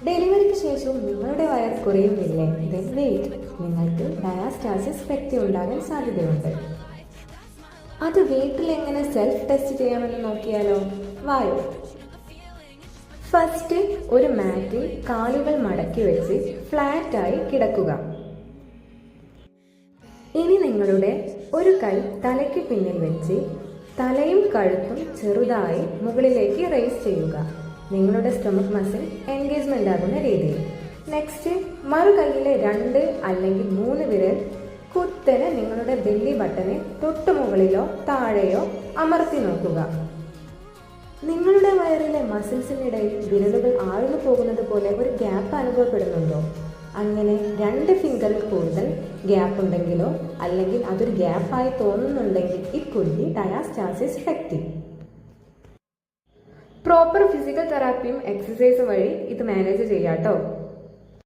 ഡെലിവറിക്ക് ശേഷവും നിങ്ങളുടെ വയർ കുറയുന്നില്ലേ? Then wait. നിങ്ങൾക്ക് ഡയാസ്റ്റാസിസ് വ്യക്തി ഉണ്ടാകാൻ സാധ്യതയുണ്ട്. അത് വീട്ടിൽ എങ്ങനെ സെൽഫ് ടെസ്റ്റ് ചെയ്യാമെന്ന് നോക്കിയാലോ? വായോ. ഫസ്റ്റ് ഒരു മാറ്റിൽ കാലുകൾ മടക്കി വെച്ച് ഫ്ലാറ്റായി കിടക്കുക. ഇനി നിങ്ങളുടെ ഒരു കൈ തലയ്ക്ക് പിന്നിൽ വെച്ച് തലയും കഴുത്തും ചെറുതായി മുകളിലേക്ക് റേസ് ചെയ്യുക. നിങ്ങളുടെ സ്റ്റൊമക് മസിൽ എൻഗേജ്മെന്റ് ആകുന്ന രീതിയിൽ. നെക്സ്റ്റ് മറു കൈയിലെ 2 അല്ലെങ്കിൽ 3 വിരൽ കുത്തനെ നിങ്ങളുടെ ബെല്ലി ബട്ടനെ തൊട്ടു മുകളിലോ താഴെയോ അമർത്തി നോക്കുക. നിങ്ങളുടെ വയറിലെ മസിൽസിനിടയിൽ വിരലുകൾ ആഴ്ന്നു പോകുന്നത് പോലെ ഒരു ഗ്യാപ്പ് അനുഭവപ്പെടുന്നുണ്ടോ? അങ്ങനെ 2 ഫിംഗറിൽ കൂടുതൽ ഗ്യാപ്പ് ഉണ്ടെങ്കിലോ അല്ലെങ്കിൽ അതൊരു ഗ്യാപ്പായി തോന്നുന്നുണ്ടെങ്കിൽ ഇറ്റ് കുഡ് ബി ഡയാസ്റ്റാസിസ് വ്യക്തി. പ്രോപ്പർ ഫിസിക്കൽ തെറാപ്പിയും എക്സസൈസും വഴി ഇത് മാനേജ് ചെയ്യാട്ടോ.